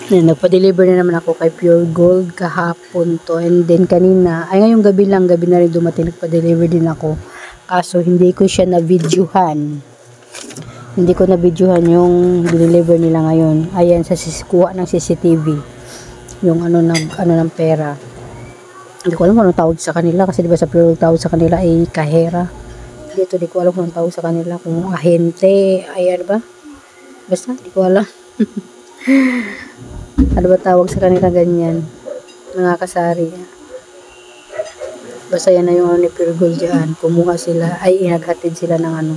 Nagpa-deliver na naman ako kay Pure Gold kahapon to. And then kanina, ay ngayong gabi na rin dumating, nagpa-deliver din ako. Kaso hindi ko siya na-videohan. Hindi ko na-videohan yung deliver nila ngayon. Ayan, sa kuha ng CCTV. Yung ng pera. Hindi ko alam kung anong tawag sa kanila. Kasi diba sa Pure Gold tawag sa kanila ay kahera. Dito di ko alam kung anong tawag sa kanila. Kung ahente, ay ano ba? Basta, di ko alam. Ano ba tawag sa kanila ganyan? Mga kasari. Basta yan na yung ni Pure Gold dyan. Kumuha sila, ay inaghatid sila ng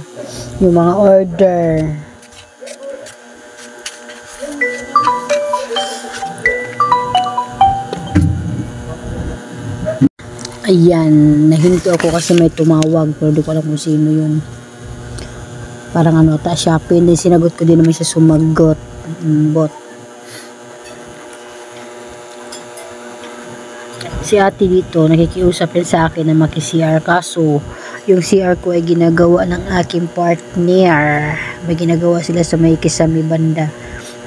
yung mga order. Ayan, nahinto ako kasi may tumawag pero di ko alam kung sino yun. Parang Shopee. Then sinagot ko din naman siya, sumagot. Bot. Si ate dito, nakikiusap din sa akin na maki-CR. Kaso, yung CR ko ay ginagawa ng aking partner. May ginagawa sila sa may Kisame banda.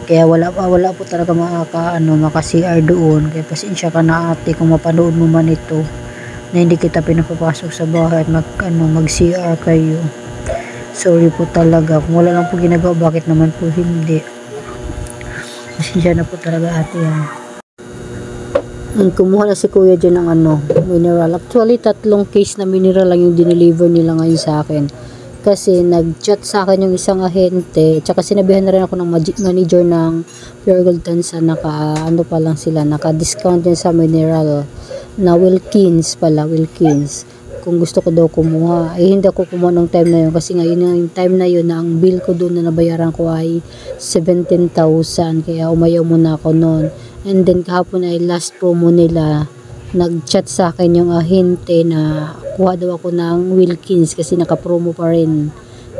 Kaya wala po talaga maka-CR doon. Kaya pasensya ka na ate kung mapanood mo man ito. Na hindi kita pinapapasok sa bahay at mag-CR kayo. Sorry po talaga. Kung wala lang po ginagawa, bakit naman po hindi? Pasensya na po talaga ate Kumuha na si kuya dyan ng mineral. Actually, 3 case na mineral lang yung dineliver nila ngayon sa akin. Kasi nag-chat sa akin yung isang ahente. Tsaka sinabihan na rin ako ng manager ng Pure Gold Tansa. Naka-discount din sa mineral. Na Wilkins pala, Wilkins. Kung gusto ko daw kumuha. Hindi ako kumuha ng time na yun. Kasi ngayon yung time na yun na ang bill ko doon na nabayaran ko ay 17,000. Kaya umayaw muna ako noon. And then kahapon ay last promo nila. Nag-chat sa akin yung ahente na kuha daw ako ng Wilkins kasi naka-promo pa rin.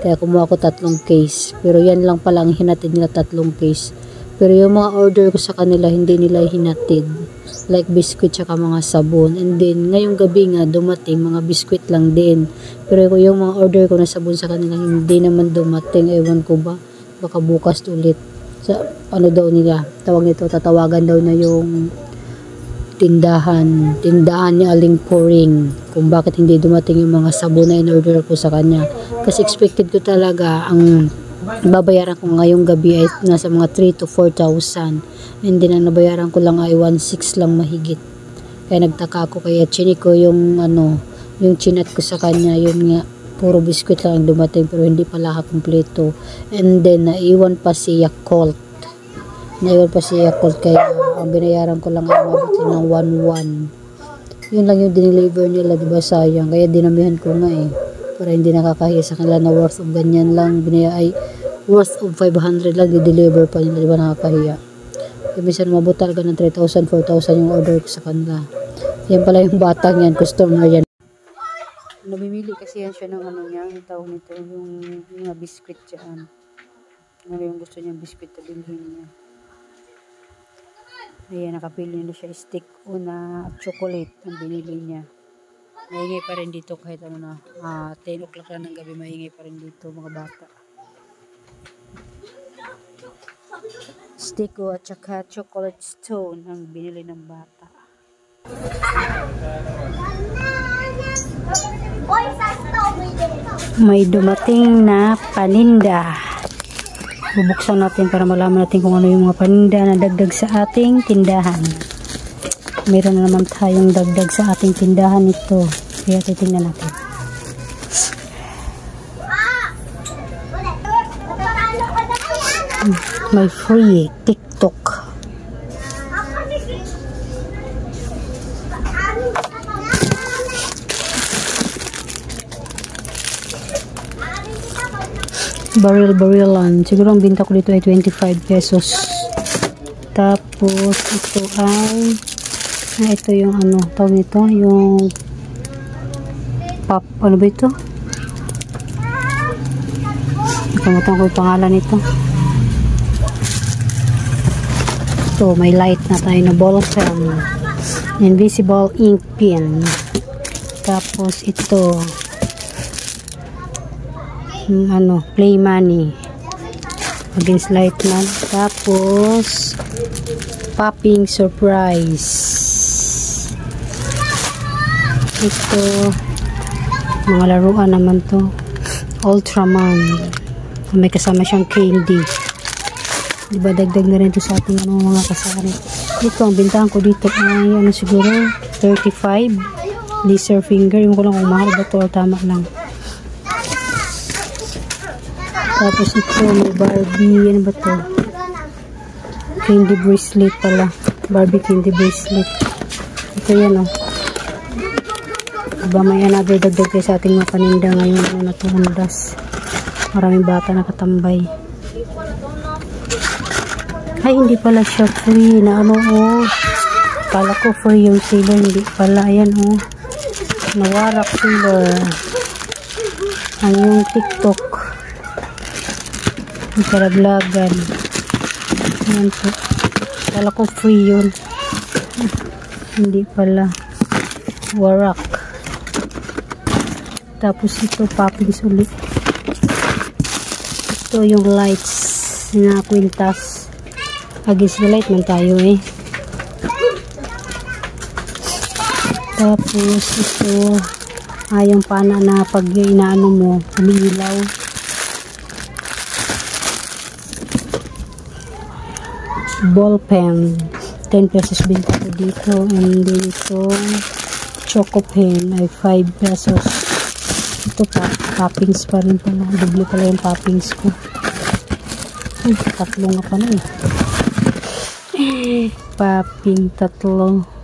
Kaya kumuha ko 3 case. Pero yan lang pala ang hinatid nila, 3 case. Pero yung mga order ko sa kanila, hindi nila hinatid. Like biscuit tsaka mga sabon. And then ngayong gabi nga dumating, mga biscuit lang din. Pero yung mga order ko na sabon sa kanila, hindi naman dumating. Ewan ko ba? Baka bukas ulit. Sa daw nila, tawag nito, tatawagan daw na yung tindahan ni Aling Puring kung bakit hindi dumating yung mga sabon na in-order ko sa kanya. Kasi expected ko talaga ang babayaran ko ngayong gabi ay nasa mga 3 to 4,000. And then ang nabayaran ko lang ay 1,600 lang mahigit. Kaya nagtaka ako, kaya chinik ko yung yung chinat ko sa kanya, yun nga puro biskuit lang ang dumating pero hindi pala kompleto. And then naiwan pa si Yakult. Kaya ang binayaran ko lang ay mabot ng 1,100. Yun lang yung dineliver nila, diba sayang. Kaya dinamihan ko nga para hindi nakakahiya sa kanila na worth of ganyan lang worth of 500 lang di-deliver pa nila, diba nakakahiya. Kaya minsan mabot talaga ng 3,000, 4,000 yung order ko sa kanila. Yan pala yung batang yan, customer yan. Namimili kasi yan siya ng niya, yung tawag nito, yung mga biscuit dyan. Yung gusto niyang biscuit na bilhin niya. Ayan, nakapili na siya stick o na chocolate ang binili niya. Maingay pa rin dito kahit 10 o'clock na ng gabi, maingay pa rin dito mga bata. Stick o at saka chocolate stone ang binili ng bata. May dumating na paninda. Bubuksan natin para malaman natin kung ano yung mga paninda na dagdag sa ating tindahan. Meron na naman tayong dagdag sa ating tindahan ito. Kaya titingnan natin. May free TikTok. Baril-barilan. Siguro ang binta ko dito ay 25 pesos. Tapos ito ay ito yung tawag nito, yung pop, ano ba ito? Nakalimutan ko yung pangalan nito. Ito, may light na tayo na ball pen. Invisible ink pen. Tapos ito play money against light man. Tapos Popping surprise. Ito, mga laruan naman to. Ultraman. May kasama siyang candy. Diba, dagdag na rin to sa ating mga kasari. Ito, ang bintahan ko dito ay ano siguro 35 laser finger. Yung ko lang kung mahal ba to o tama lang. Tapos ito, may Barbie. Ano ba to? Candy bracelet pala. Barbie candy bracelet. Ito yan, oh. Diba, may another dagdag kayo sa ating mga paninda ngayon. Ano na to, Hondas. Maraming bata nakatambay. Ay, hindi pala siya free na ano, oh. Kala ko free yung sailor. Hindi pala. Ayan, oh. Nawarak sailor. Ang yung TikTok. Yung karablagan. Ayan po. Kala ko free yun. Hindi pala. Warak. Tapos ito, poppings ulit. Ito yung lights na kwintas. Against the light man tayo eh. Tapos ito, yung pana na pag inaano mo, umiilaw. Ball pen. 10 pesos binta ko dito. And dito, choco pen ay 5 pesos. Ito pa, poppings pa rin pala. Doble pala yung poppings ko. Ay, tatlo nga pala eh. Popping tatlo.